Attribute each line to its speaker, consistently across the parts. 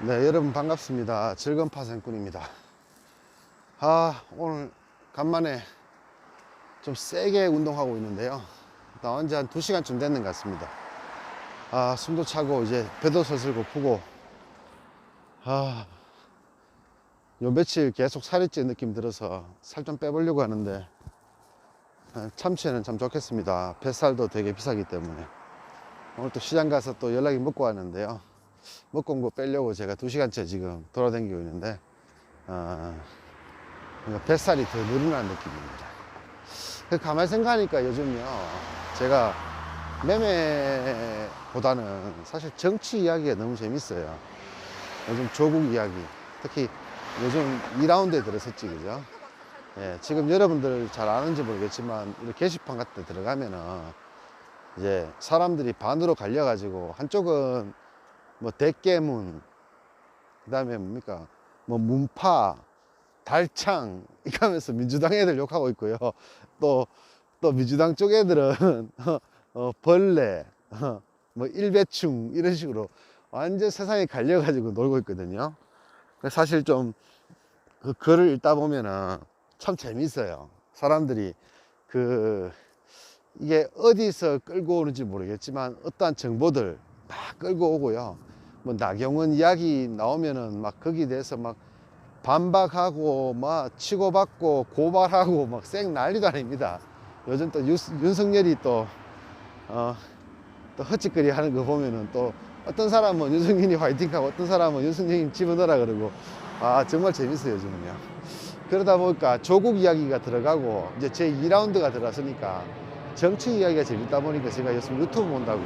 Speaker 1: 네, 여러분 반갑습니다. 즐거운 파생꾼입니다. 오늘 간만에 좀 세게 운동하고 있는데요. 나온 지 한 2시간쯤 됐는 것 같습니다. 숨도 차고 이제 배도 슬슬 고프고 요 며칠 계속 살이 찌는 느낌 들어서 살 좀 빼보려고 하는데 참치는 참 좋겠습니다. 뱃살도 되게 비싸기 때문에. 오늘 또 시장 가서 또 연락이 먹고 왔는데요. 먹고 온 거 빼려고 제가 2시간째 지금 돌아다니고 있는데 그러니까 뱃살이 더 늘어나는 느낌입니다. 가만히 생각하니까 요즘요, 제가 매매보다는 사실 정치 이야기가 너무 재밌어요. 요즘 조국 이야기, 특히 요즘 2라운드에 들어섰지, 그죠? 예, 지금 여러분들 잘 아는지 모르겠지만 이렇게 게시판 같은 데 들어가면은 이제 사람들이 반으로 갈려가지고 한쪽은 뭐 대깨문, 그 다음에 뭡니까 뭐 문파, 달창 이렇게 하면서 민주당 애들 욕하고 있고요. 또 민주당 쪽 애들은 벌레, 뭐 일배충 이런 식으로 완전 세상에 갈려가지고 놀고 있거든요. 사실 좀 그 글을 읽다 보면은 참 재밌어요. 사람들이 이게 어디서 끌고 오는지 모르겠지만 어떠한 정보들 막 끌고 오고요. 뭐 나경원 이야기 나오면은 막 거기에 대해서 막 반박하고 막 치고받고 고발하고 막 쌩 난리도 아닙니다. 요즘 또 윤석열이 또 헛짓거리 하는 거 보면은 또 어떤 사람은 윤석열이 화이팅하고 어떤 사람은 윤석열이 집어넣으라 그러고 정말 재밌어요 요즘은요. 그러다 보니까 조국 이야기가 들어가고 이제 제 2라운드가 들어갔으니까 정치 이야기가 재밌다 보니까 제가 요즘 유튜브 본다고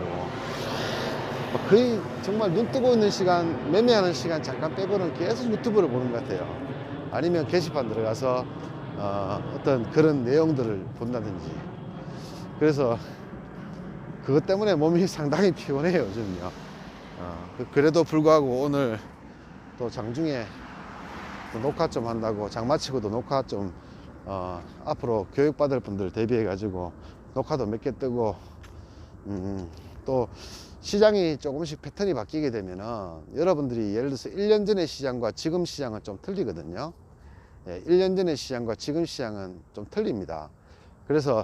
Speaker 1: 거의 정말 눈 뜨고 있는 시간, 매매하는 시간 잠깐 빼고는 계속 유튜브를 보는 것 같아요. 아니면 게시판 들어가서 어떤 그런 내용들을 본다든지. 그래서 그것 때문에 몸이 상당히 피곤해요 요즘요. 그래도 불구하고 오늘 또 장중에 또 녹화 좀 한다고, 장 마치고도 녹화 좀 앞으로 교육받을 분들 대비해 가지고 녹화도 몇 개 뜨고, 또 시장이 조금씩 패턴이 바뀌게 되면은 여러분들이 예를 들어서 1년 전의 시장과 지금 시장은 좀 틀리거든요. 1년 전의 시장과 지금 시장은 좀 틀립니다. 그래서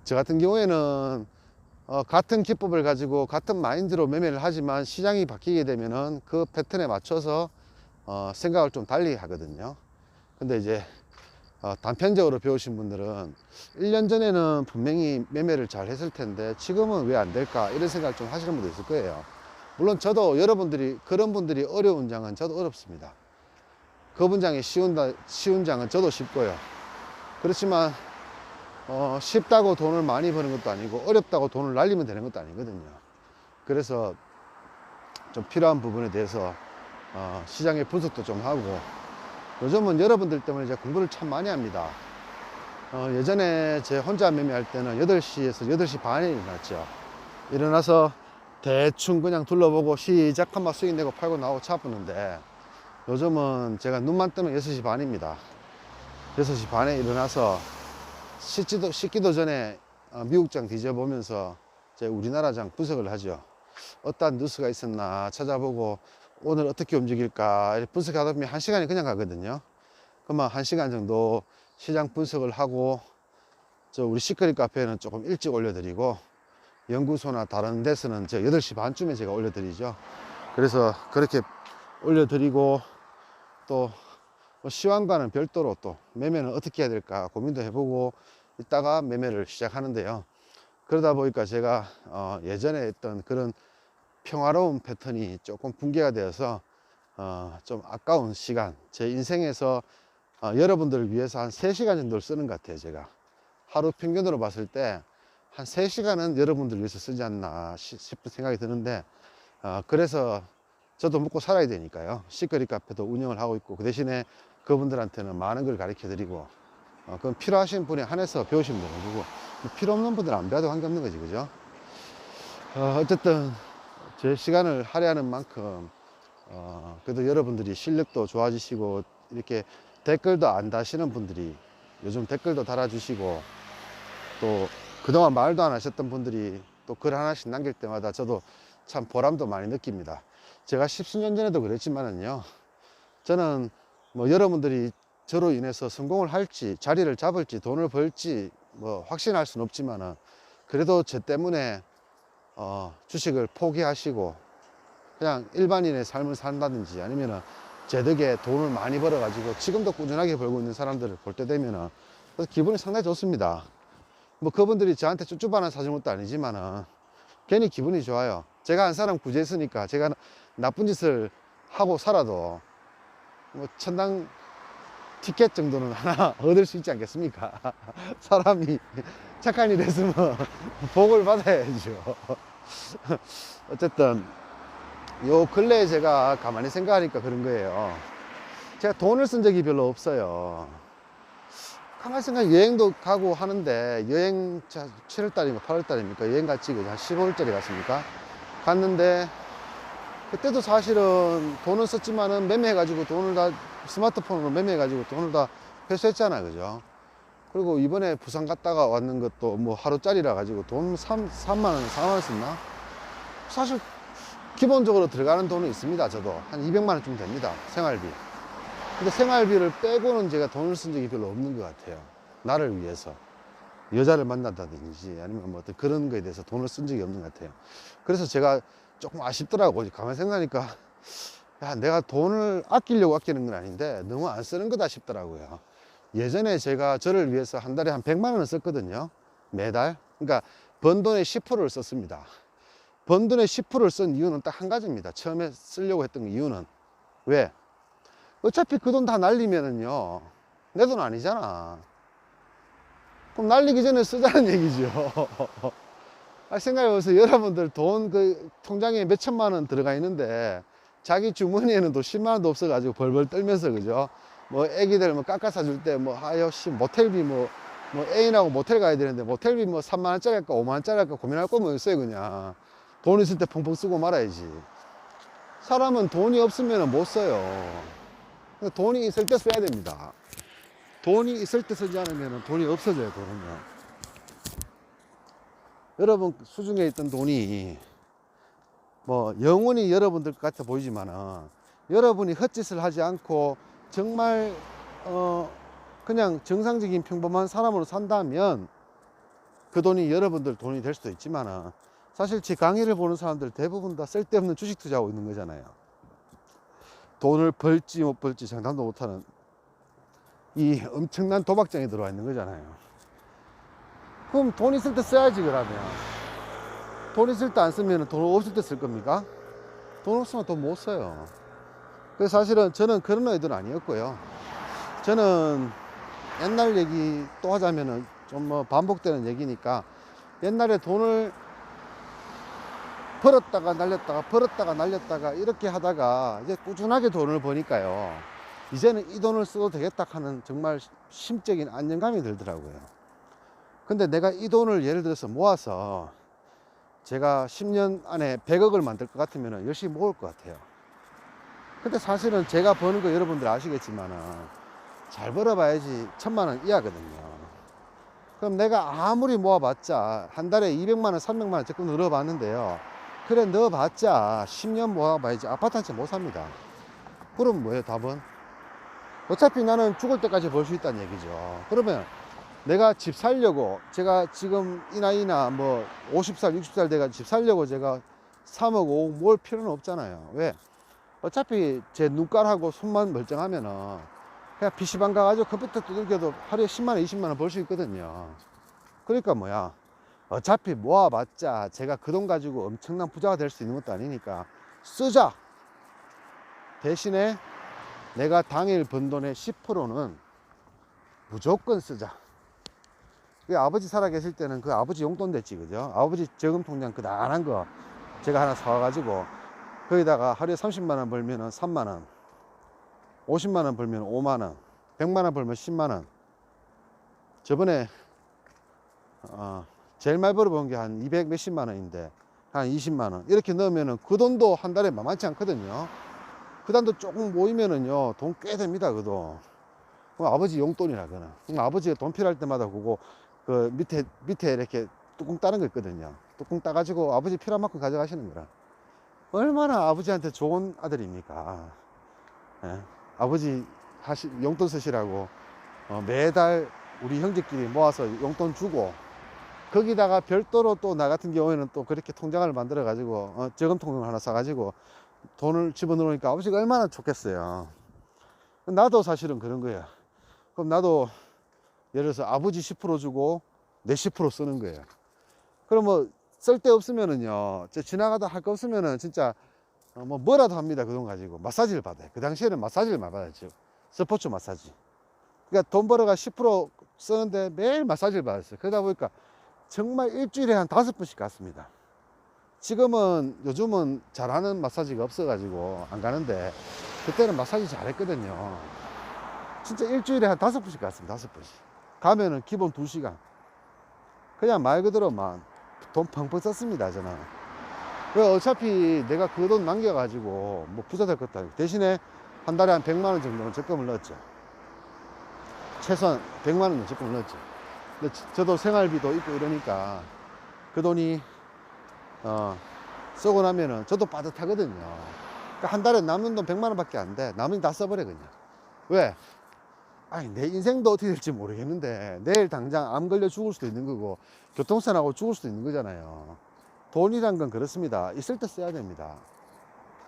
Speaker 1: 저 같은 경우에는 같은 기법을 가지고 같은 마인드로 매매를 하지만 시장이 바뀌게 되면은 그 패턴에 맞춰서 생각을 좀 달리 하거든요. 근데 이제 단편적으로 배우신 분들은 1년 전에는 분명히 매매를 잘 했을 텐데 지금은 왜 안 될까 이런 생각을 좀 하시는 분도 있을 거예요. 물론 저도 여러분들이 그런 분들이 어려운 장은 저도 어렵습니다. 그 분장이 쉬운 장은 저도 쉽고요. 그렇지만 쉽다고 돈을 많이 버는 것도 아니고 어렵다고 돈을 날리면 되는 것도 아니거든요. 그래서 좀 필요한 부분에 대해서 시장의 분석도 좀 하고, 요즘은 여러분들 때문에 제가 공부를 참 많이 합니다. 예전에 제 혼자 매매할 때는 8시에서 8시 반에 일어났죠. 일어나서 대충 그냥 둘러보고 시작 한번 수익 내고 팔고 나오고 차 뿌는데, 요즘은 제가 눈만 뜨면 6시 반입니다. 6시 반에 일어나서 씻기도 전에 미국장 뒤져보면서 제 우리나라 장 분석을 하죠. 어떠한 뉴스가 있었나 찾아보고 오늘 어떻게 움직일까 이렇게 분석하다 보면 1시간이 그냥 가거든요. 그러면 1시간 정도 시장 분석을 하고, 우리 시크릿 카페는 조금 일찍 올려드리고, 연구소나 다른 데서는 제가 8시 반쯤에 제가 올려드리죠. 그래서 그렇게 올려드리고, 또 시황과는 별도로 또 매매는 어떻게 해야 될까 고민도 해보고 이따가 매매를 시작하는데요. 그러다 보니까 제가 예전에 했던 그런 평화로운 패턴이 조금 붕괴가 되어서 좀 아까운 시간, 제 인생에서 여러분들을 위해서 한 3시간 정도를 쓰는 것 같아요. 제가 하루 평균으로 봤을 때 한 3시간은 여러분들을 위해서 쓰지 않나 싶은 생각이 드는데, 그래서 저도 먹고 살아야 되니까요. 시크릿 카페도 운영을 하고 있고, 그 대신에 그분들한테는 많은 걸 가르쳐 드리고, 그럼 필요하신 분에 한해서 배우시면 되는 거고, 필요 없는 분들은 안 배워도 관계없는 거지, 그죠? 어쨌든 제 시간을 할애하는 만큼 그래도 여러분들이 실력도 좋아지시고, 이렇게 댓글도 안 다시는 분들이 요즘 댓글도 달아주시고, 또 그동안 말도 안 하셨던 분들이 또 글 하나씩 남길 때마다 저도 참 보람도 많이 느낍니다. 제가 10수년 전에도 그랬지만은요, 저는 뭐 여러분들이 저로 인해서 성공을 할지, 자리를 잡을지, 돈을 벌지 뭐 확신할 수는 없지만은, 그래도 저 때문에 주식을 포기하시고 그냥 일반인의 삶을 산다든지, 아니면은 제 덕에 돈을 많이 벌어 가지고 지금도 꾸준하게 벌고 있는 사람들을 볼 때 되면은 기분이 상당히 좋습니다. 뭐 그분들이 저한테 쭈쭈바나 사준 것도 아니지만은 괜히 기분이 좋아요. 제가 한 사람 구제했으니까 제가 나쁜 짓을 하고 살아도 뭐 천당 티켓 정도는 하나 얻을 수 있지 않겠습니까? 사람이 착한 일 했으면 복을 받아야죠. 어쨌든 요 근래에 제가 가만히 생각하니까 그런 거예요. 제가 돈을 쓴 적이 별로 없어요. 가만히 생각하면 여행도 가고 하는데, 여행 7월달입니까 8월달입니까 여행 갔지, 그죠? 한 15일짜리 갔습니까? 갔는데 그때도 사실은 돈을 썼지만은 매매해가지고 돈을 다 스마트폰으로 매매해가지고 돈을 다 회수했잖아요, 그죠? 그리고 이번에 부산 갔다가 왔는 것도 뭐 하루짜리라 가지고 돈 3만원 4만원 썼나? 사실 기본적으로 들어가는 돈은 있습니다. 저도 한 200만원 좀 됩니다, 생활비. 근데 생활비를 빼고는 제가 돈을 쓴 적이 별로 없는 것 같아요. 나를 위해서 여자를 만난다든지 아니면 뭐 어떤 그런 거에 대해서 돈을 쓴 적이 없는 것 같아요. 그래서 제가 조금 아쉽더라고요. 가만히 생각하니까, 야, 내가 돈을 아끼려고 아끼는 건 아닌데 너무 안 쓰는 거다 싶더라고요. 예전에 제가 저를 위해서 한 달에 한 100만 원을 썼거든요, 매달. 그러니까 번 돈의 10%를 썼습니다. 번 돈의 10%를 쓴 이유는 딱 한 가지입니다. 처음에 쓰려고 했던 이유는, 왜? 어차피 그 돈 다 날리면은요, 내 돈 아니잖아. 그럼 날리기 전에 쓰자는 얘기죠. 생각해보세요. 여러분들 돈 그 통장에 몇 천만 원 들어가 있는데 자기 주머니에는 또 10만 원도 없어가지고 벌벌 떨면서, 그죠? 뭐 애기들 뭐 깎아 사줄 때 뭐 아여씨 모텔비 뭐 애인하고 모텔 가야 되는데 모텔비 뭐 3만 원짜리 할까 5만 원짜리 할까 고민할 거면 있어요. 그냥 돈 있을 때 펑펑 쓰고 말아야지. 사람은 돈이 없으면 못 써요. 돈이 있을 때 써야 됩니다. 돈이 있을 때 쓰지 않으면 돈이 없어져요, 돈은요. 여러분 수중에 있던 돈이 뭐 영원히 여러분들 것 같아 보이지만은, 여러분이 헛짓을 하지 않고 정말 그냥 정상적인 평범한 사람으로 산다면 그 돈이 여러분들 돈이 될 수도 있지만은, 사실 제 강의를 보는 사람들 대부분 다 쓸데없는 주식 투자하고 있는 거잖아요. 돈을 벌지 못 벌지 장담도 못하는 이 엄청난 도박장에 들어와 있는 거잖아요. 그럼 돈 있을 때 써야지. 그러면 돈 있을 때 안 쓰면 돈 없을 때 쓸 겁니까? 돈 없으면 돈 못 써요. 그래서 사실은 저는 그런 의도는 아니었고요. 저는 옛날 얘기 또 하자면은 좀 뭐 반복되는 얘기니까, 옛날에 돈을 벌었다가 날렸다가 벌었다가 날렸다가 이렇게 하다가 이제 꾸준하게 돈을 버니까요, 이제는 이 돈을 써도 되겠다 하는 정말 심적인 안정감이 들더라고요. 근데 내가 이 돈을 예를 들어서 모아서 제가 10년 안에 100억을 만들 것 같으면 열심히 모을 것 같아요. 근데 사실은 제가 버는 거 여러분들 아시겠지만은 잘 벌어봐야지 1000만 원 이하거든요. 그럼 내가 아무리 모아봤자 한 달에 200만 원 300만 원 조금 늘어봤는데요, 그래 넣어봤자 10년 모아봐야지 아파트 한 채 못 삽니다. 그럼 뭐예요 답은? 어차피 나는 죽을 때까지 벌 수 있다는 얘기죠. 그러면 내가 집 살려고, 제가 지금 이 나이나 뭐 50살 60살 돼가 집 살려고 제가 3억 5억 모을 필요는 없잖아요. 왜? 어차피 제 눈깔하고 손만 멀쩡하면은 그냥 PC방 가가지고 컴퓨터 두들겨도 하루에 10만 원 20만 원 벌 수 있거든요. 그러니까 뭐야, 어차피 모아봤자 제가 그 돈 가지고 엄청난 부자가 될 수 있는 것도 아니니까 쓰자. 대신에 내가 당일 번 돈의 10%는 무조건 쓰자. 그 아버지 살아계실 때는 그 아버지 용돈 됐지, 그죠? 아버지 저금통장 그 나란한 거 제가 하나 사와가지고 거기다가 하루에 30만 원 벌면은 3만 원, 50만 원 벌면 5만 원, 100만 원 벌면 10만 원. 저번에 제일 많이 벌어본 게 한 200 몇십만 원인데 한 20만 원 이렇게 넣으면은 그 돈도 한 달에 만만치 않거든요. 그 돈도 조금 모이면은요 돈 꽤 됩니다. 그 돈. 그럼 아버지 용돈이라 그는. 그럼 아버지가 돈 필요할 때마다 그거 그 밑에 이렇게 뚜껑 따는 거 있거든요. 뚜껑 따가지고 아버지 필요한 만큼 가져가시는 거라. 얼마나 아버지한테 좋은 아들입니까? 예? 아버지 용돈 쓰시라고 매달 우리 형제끼리 모아서 용돈 주고, 거기다가 별도로 또 나 같은 경우에는 또 그렇게 통장을 만들어 가지고 저금통을 하나 사 가지고 돈을 집어넣으니까 아버지가 얼마나 좋겠어요. 나도 사실은 그런 거야. 그럼 나도 예를 들어서 아버지 10% 주고 내 10% 쓰는 거예요. 그럼 뭐 쓸 데 없으면은요, 지나가다 할 거 없으면은 진짜 뭐라도 합니다. 그 돈 가지고 마사지를 받아요. 그 당시에는 마사지를 받았죠. 스포츠 마사지. 그러니까 돈 벌어가 10% 쓰는데 매일 마사지를 받았어요. 그러다 보니까 정말 일주일에 한 5번씩 갔습니다. 지금은 요즘은 잘하는 마사지가 없어가지고 안 가는데, 그때는 마사지 잘했거든요. 진짜 일주일에 한 5번씩 갔습니다. 5번씩 가면은 기본 2시간 그냥 말 그대로 막 돈 펑펑 썼습니다. 저는 어차피 내가 그 돈 남겨가지고 뭐 부자 될 것도 아니고, 대신에 한 달에 한 100만원 정도는 적금을 넣었죠. 최소한 100만원은 적금을 넣었죠. 근데 저도 생활비도 있고 이러니까 그 돈이 쓰고 나면은 저도 빠듯하거든요. 그러니까 한 달에 남는 돈 100만원 밖에 안 돼. 나머지 다 써버려 그냥. 왜? 아니, 내 인생도 어떻게 될지 모르겠는데 내일 당장 암 걸려 죽을 수도 있는 거고 교통사 나고 죽을 수도 있는 거잖아요. 돈이란 건 그렇습니다. 있을 때 써야 됩니다.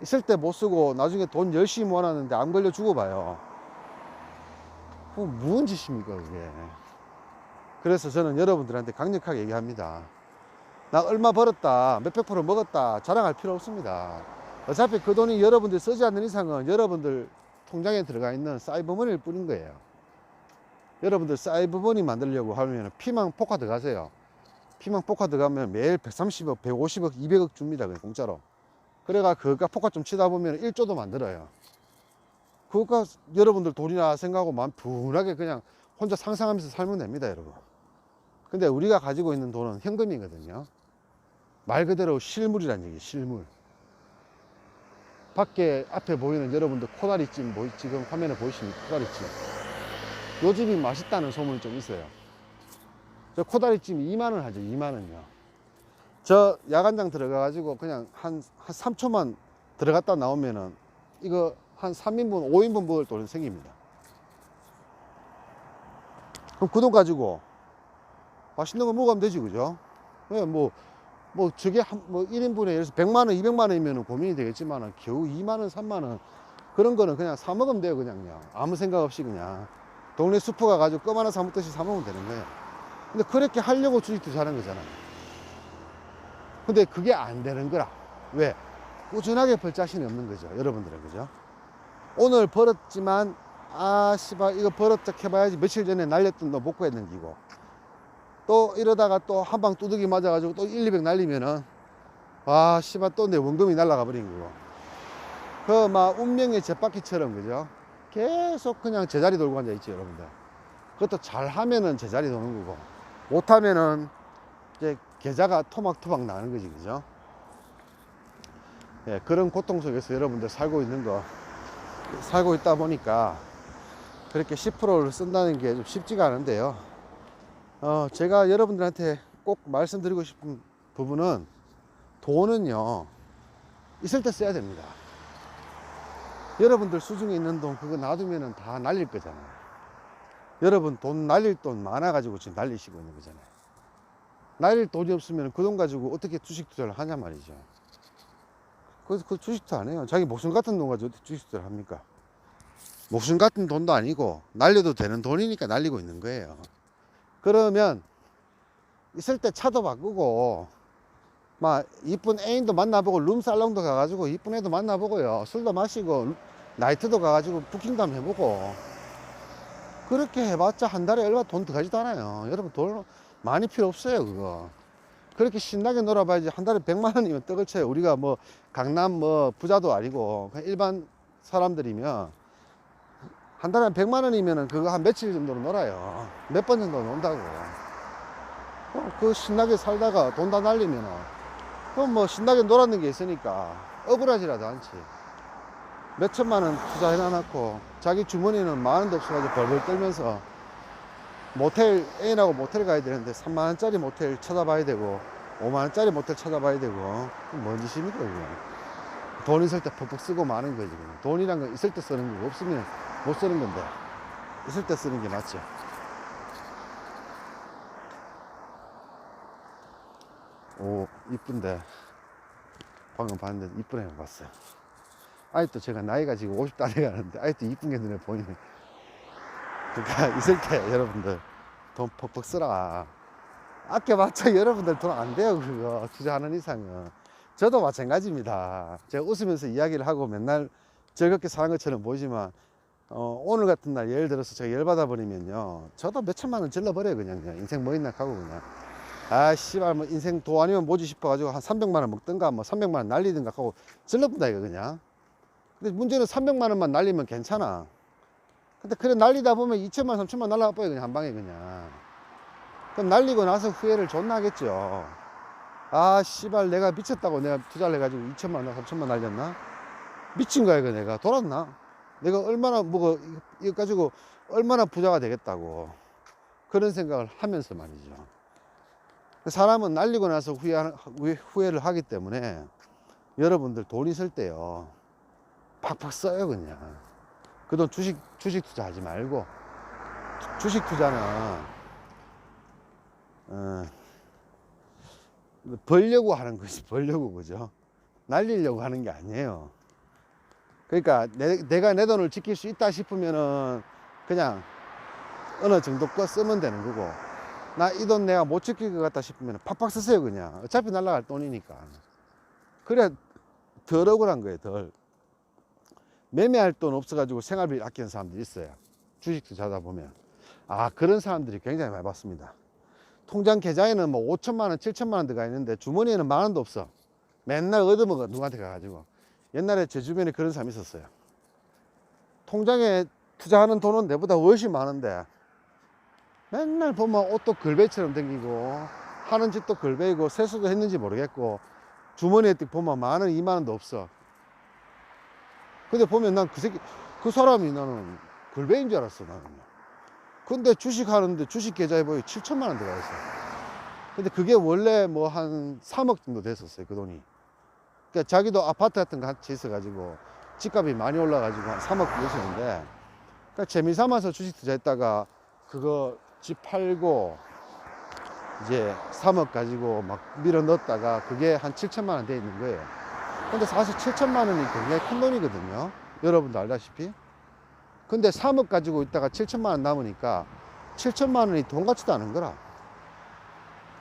Speaker 1: 있을 때 못 쓰고 나중에 돈 열심히 모아놨는데 암 걸려 죽어봐요. 그럼 무슨 짓입니까 그게. 그래서 저는 여러분들한테 강력하게 얘기합니다. 나 얼마 벌었다, 몇백 프로 먹었다 자랑할 필요 없습니다. 어차피 그 돈이 여러분들 쓰지 않는 이상은 여러분들 통장에 들어가 있는 사이버머니를 뿌린 거예요. 여러분들 사이버머니 만들려고 하면 피망 포카 들어가세요. 피망 포카 들어가면 매일 130억, 150억, 200억 줍니다. 그냥 공짜로. 그래가 그가 포카 좀 치다 보면 1조도 만들어요. 그거가 여러분들 돈이나 생각하고 마음 분하게 그냥 혼자 상상하면서 살면 됩니다, 여러분. 근데 우리가 가지고 있는 돈은 현금이거든요. 말 그대로 실물이란 얘기, 실물. 밖에 앞에 보이는 여러분들 코다리찜 지금 화면에 보이십니까? 코다리찜. 요 집이 맛있다는 소문이 좀 있어요. 저 코다리찜 2만원 하죠. 2만원요. 저 야간장 들어가 가지고 그냥 한 3초만 들어갔다 나오면은 이거 한 3인분 5인분 먹을 돈이 생깁니다. 그럼 그 돈 가지고 맛있는 거 먹으면 되지, 그죠? 왜 저게 뭐 1인분에 예를 들어서 100만원 200만원이면 고민이 되겠지만 겨우 2만원 3만원 그런 거는 그냥 사 먹으면 돼요. 그냥요. 아무 생각 없이 그냥 동네 슈퍼 가가지고 껌 하나 사 먹듯이 사 먹으면 되는 거예요. 근데 그렇게 하려고 주식 투자하는 거잖아요. 근데 그게 안 되는 거라. 왜? 꾸준하게 벌 자신이 없는 거죠, 여러분들은. 그죠? 오늘 벌었지만 씨발 이거 벌었다 해봐야지 며칠 전에 날렸던 너 못 구해 넘기고, 또 이러다가 또 한 방 두둑이 맞아가지고 또 1, 200 날리면은 씨발 또 내 원금이 날아가 버린 거고, 그 막 운명의 쳇바퀴처럼, 그죠? 계속 그냥 제자리 돌고 앉아있지, 여러분들. 그것도 잘하면은 제자리 도는 거고, 못하면은 이제 계좌가 토막토막 나는 거지, 그죠? 예, 그런 고통 속에서 여러분들 살고 있다 보니까 그렇게 10%를 쓴다는 게 좀 쉽지가 않은데요. 제가 여러분들한테 꼭 말씀드리고 싶은 부분은, 돈은요 있을 때 써야 됩니다. 여러분들 수중에 있는 돈 그거 놔두면은 다 날릴 거잖아요. 여러분 돈 날릴 돈 많아가지고 지금 날리시고 있는 거잖아요. 날릴 돈이 없으면 그 돈 가지고 어떻게 주식 투자를 하냐 말이죠. 그래서 그 주식 투자 안 해요. 자기 목숨 같은 돈 가지고 어떻게 주식 투자를 합니까? 목숨 같은 돈도 아니고 날려도 되는 돈이니까 날리고 있는 거예요. 그러면 있을 때 차도 바꾸고 막 이쁜 애인도 만나보고 룸살롱도 가가지고 이쁜 애도 만나보고요, 술도 마시고 나이트도 가가지고 부킹도 한번 해보고, 그렇게 해봤자 한 달에 얼마 돈 들어가지도 않아요. 여러분 돈 많이 필요 없어요. 그거 그렇게 신나게 놀아봐야지. 한 달에 100만원이면 떡을 쳐요. 우리가 뭐 강남 부자도 아니고 그냥 일반 사람들이면 한 달에 100만원이면 그거 한 며칠 정도로 놀아요. 몇 번 정도 논다고. 그 신나게 살다가 돈 다 날리면은 그럼 뭐 신나게 놀았는 게 있으니까 억울하지라도 않지. 몇 천만원 투자해놔놓고 자기 주머니는 만원도 없어가지고 벌벌 떨면서 모텔, 애인하고 모텔 가야 되는데 3만원짜리 모텔 찾아봐야 되고 5만원짜리 모텔 찾아봐야 되고, 뭔 짓입니까 그게. 돈 있을 때 퍽퍽 쓰고 마는 거지. 그냥. 돈이란 건 있을 때 쓰는 거고 없으면 못 쓰는 건데 있을 때 쓰는 게 맞죠. 오, 이쁜데. 방금 봤는데 이쁜 애만 봤어요. 아직도 제가 나이가 지금 50 다 돼가는데 아직도 이쁜 게 눈에 보이네. 그러니까 있을 때 여러분들 돈 퍽퍽 쓰라. 아껴봤자 여러분들 돈 안 돼요. 그거 투자하는 이상은. 저도 마찬가지입니다. 제가 웃으면서 이야기를 하고 맨날 즐겁게 사는 것처럼 보이지만 오늘 같은 날 예를 들어서 제가 열받아 버리면요, 저도 몇 천만 원 질러버려요. 그냥 인생 뭐 있나 하고 그냥 아 씨발 뭐 인생 도 아니면 뭐지 싶어 가지고 한 300만 원 먹든가 뭐 300만 원 날리든가 하고 질러본다 이거 그냥. 근데 문제는 300만 원만 날리면 괜찮아. 근데 그래 날리다 보면 2천만 3천만 날라가 버려 그냥 한 방에 그냥. 그럼 날리고 나서 후회를 존나 하겠죠. 아 씨발 내가 미쳤다고 내가 투자를 해가지고 2천만 원 3천만 원 날렸나? 미친 거야 이거. 내가 돌았나? 내가 얼마나 뭐 이거 가지고 얼마나 부자가 되겠다고 그런 생각을 하면서 말이죠. 사람은 날리고 나서 후회를 하기 때문에 여러분들 돈 있을 때요 팍팍 써요 그냥. 그 돈 주식 투자하지 말고. 주식 투자는 벌려고 하는 것이 벌려고, 그죠? 날리려고 하는 게 아니에요. 그러니까 내가 내 돈을 지킬 수 있다 싶으면은 그냥 어느 정도 거 쓰면 되는 거고, 나 이 돈 내가 못 지킬 것 같다 싶으면 팍팍 쓰세요 그냥. 어차피 날라갈 돈이니까. 그래 덜 억울한 거예요. 덜 매매할 돈 없어가지고 생활비 아끼는 사람들이 있어요. 주식 투자하다 보면. 아, 그런 사람들이 굉장히 많이 봤습니다. 통장 계좌에는 뭐 5천만 원 7천만 원 들어가 있는데 주머니에는 만 원도 없어. 맨날 얻어먹어 누구한테 가가지고. 옛날에 제 주변에 그런 사람이 있었어요. 통장에 투자하는 돈은 내보다 훨씬 많은데 맨날 보면 옷도 걸베이처럼 댕기고 하는 짓도 걸베이고 세수도 했는지 모르겠고 주머니에 보면 만 원 2만 원도 없어. 근데 보면 난 그 사람이 나는 걸베인 줄 알았어 나는. 근데 주식 하는데 주식 계좌에 보니 7천만 원 들어가 있어. 근데 그게 원래 뭐 한 3억 정도 됐었어요 그 돈이. 그러니까 자기도 아파트 같은 거 같이 있어가지고 집값이 많이 올라가지고 한 3억 그러시는데, 그러니까 재미삼아서 주식 투자했다가 그거 집 팔고 이제 3억 가지고 막 밀어 넣었다가 그게 한 7천만 원 돼 있는 거예요. 근데 사실 7천만 원이 굉장히 큰 돈이거든요. 여러분도 알다시피. 근데 3억 가지고 있다가 7천만 원 남으니까 7천만 원이 돈 같지도 않은 거라.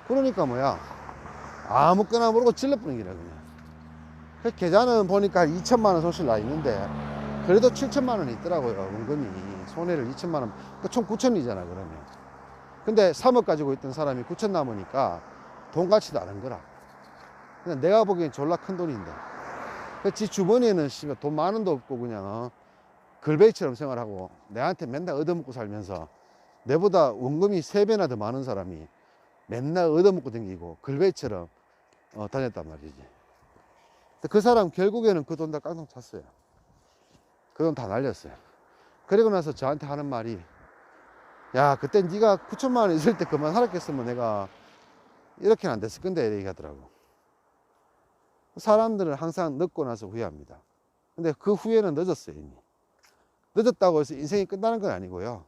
Speaker 1: 그러니까 뭐야, 아무거나 모르고 질러버리는 기라 그냥. 그 계좌는 보니까 2천만 원 손실 나 있는데 그래도 7천만 원이 있더라고요. 은근히 손해를 2천만 원, 그러니까 총 9천이잖아 그러면. 근데 3억 가지고 있던 사람이 9천 남으니까 돈 같지도 않은 거라. 그냥 내가 보기엔 졸라 큰 돈인데 지 주머니에는 돈 만 원도 없고 그냥 걸베이처럼 생활하고 내한테 맨날 얻어먹고 살면서 내보다 원금이 3배나 더 많은 사람이 맨날 얻어먹고 다니고 걸베이처럼 다녔단 말이지. 그 사람 결국에는 그 돈 다 깡통 찼어요. 그 돈 다 날렸어요. 그리고 나서 저한테 하는 말이, 야 그때 네가 9천만 원 있을 때 그만 살았겠으면 내가 이렇게는 안 됐을 건데 얘기하더라고. 사람들은 항상 늦고 나서 후회합니다. 근데 그 후회는 늦었어요 이미. 늦었다고 해서 인생이 끝나는 건 아니고요.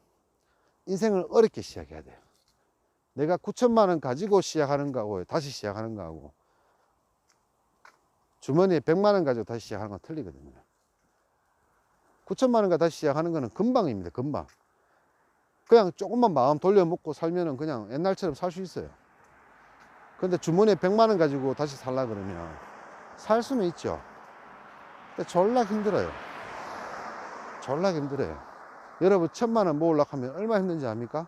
Speaker 1: 인생을 어렵게 시작해야 돼요. 내가 9천만 원 가지고 시작하는 거하고 다시 시작하는 거하고 주머니에 100만 원 가지고 다시 시작하는 건 틀리거든요. 9천만 원과 다시 시작하는 거는 금방입니다. 금방. 그냥 조금만 마음 돌려먹고 살면은 그냥 옛날처럼 살 수 있어요. 근데 주머니에 100만 원 가지고 다시 살라 그러면 살 수는 있죠. 근데 졸라 힘들어요. 졸라 힘들어요. 여러분 1,000만 원 모으려고 하면 얼마나 힘든지 압니까?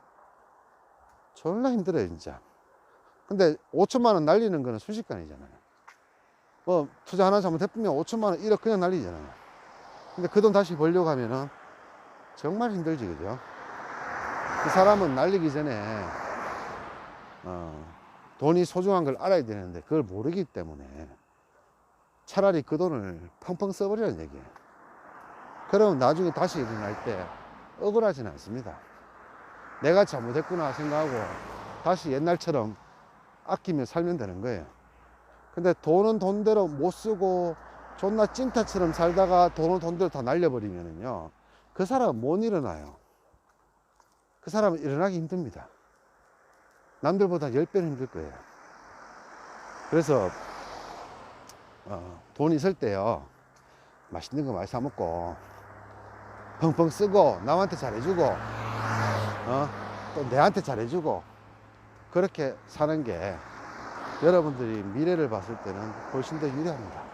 Speaker 1: 졸라 힘들어요 진짜. 근데 5천만 원 날리는 거는 순식간이잖아요. 뭐 투자 하나 잘못했으면 5천만 원 1억 그냥 날리잖아요. 근데 그 돈 다시 벌려고 하면은 정말 힘들지, 그죠? 그 사람은 날리기 전에 돈이 소중한 걸 알아야 되는데 그걸 모르기 때문에 차라리 그 돈을 펑펑 써버리라는 얘기예요. 그러면 나중에 다시 일어날 때 억울하지는 않습니다. 내가 잘못했구나 생각하고 다시 옛날처럼 아끼며 살면 되는 거예요. 근데 돈은 돈대로 못 쓰고 존나 찐타처럼 살다가 돈들 다 날려버리면은요, 그 사람은 못 일어나요. 그 사람은 일어나기 힘듭니다. 남들보다 10배는 힘들 거예요. 그래서 돈 있을 때요, 맛있는 거 많이 사 먹고 펑펑 쓰고 남한테 잘해주고 또 내한테 잘해주고 그렇게 사는 게 여러분들이 미래를 봤을 때는 훨씬 더 유리합니다.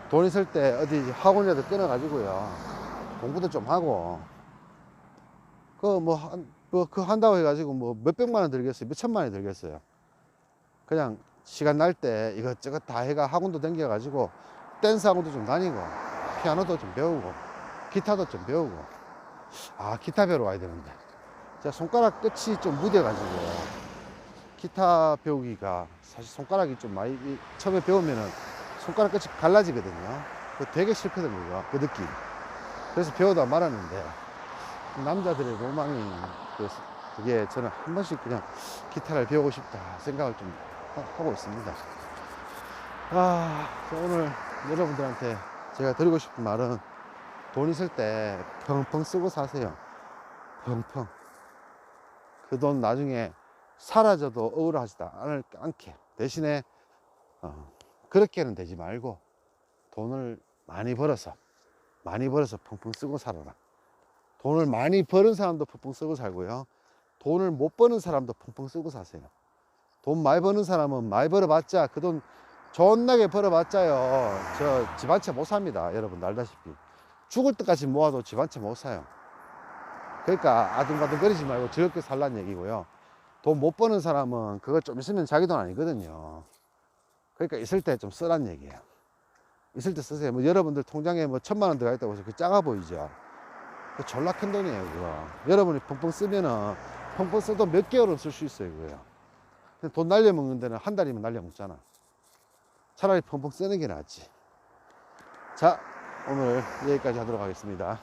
Speaker 1: 돈 있을 때 어디 학원이라도 끊어가지고요, 공부도 좀 하고, 그 한다고 해가지고 뭐 몇백만 원 들겠어요, 몇천만 원이 들겠어요. 그냥 시간 날 때 이것저것 다 해가 학원도 다녀가지고 댄스 학원도 좀 다니고 피아노도 좀 배우고 기타도 좀 배우고. 기타 배우러 와야 되는데 제가 손가락 끝이 좀 무뎌가지고 기타 배우기가, 사실 손가락이 좀 많이 처음에 배우면은 손가락 끝이 갈라지거든요. 그거 되게 싫거든요, 그 느낌. 그래서 배우다 말았는데, 남자들의 로망이 그게 저는 한 번씩 그냥 기타를 배우고 싶다 생각을 좀 하고 있습니다. 오늘 여러분들한테 제가 드리고 싶은 말은, 돈 있을 때 펑펑 쓰고 사세요. 펑펑. 그 돈 나중에 사라져도 억울하지도 않게. 대신에 그렇게는 되지 말고 돈을 많이 벌어서 펑펑 쓰고 살아라. 돈을 많이 버는 사람도 펑펑 쓰고 살고요, 돈을 못 버는 사람도 펑펑 쓰고 사세요. 돈 많이 버는 사람은 많이 벌어봤자, 그 돈 존나게 벌어봤자요, 저 집 한 채 못 삽니다. 여러분 알다시피 죽을 때까지 모아도 집 한 채 못 사요. 그러니까 아둥바둥 거리지 말고 즐겁게 살란 얘기고요. 돈 못 버는 사람은 그거 좀 있으면 자기 돈 아니거든요. 그러니까 있을 때 좀 쓰란 얘기예요. 있을 때 쓰세요. 뭐 여러분들 통장에 뭐 1,000만 원 들어가 있다고 해서 그 작아 보이죠? 그 졸라 큰 돈이에요, 그거. 여러분이 펑펑 쓰면은 펑펑 써도 몇 개월은 쓸 수 있어요, 그거요. 돈 날려먹는 데는 한 달이면 날려먹잖아. 차라리 펑펑 쓰는 게 낫지. 자, 오늘 여기까지 하도록 하겠습니다.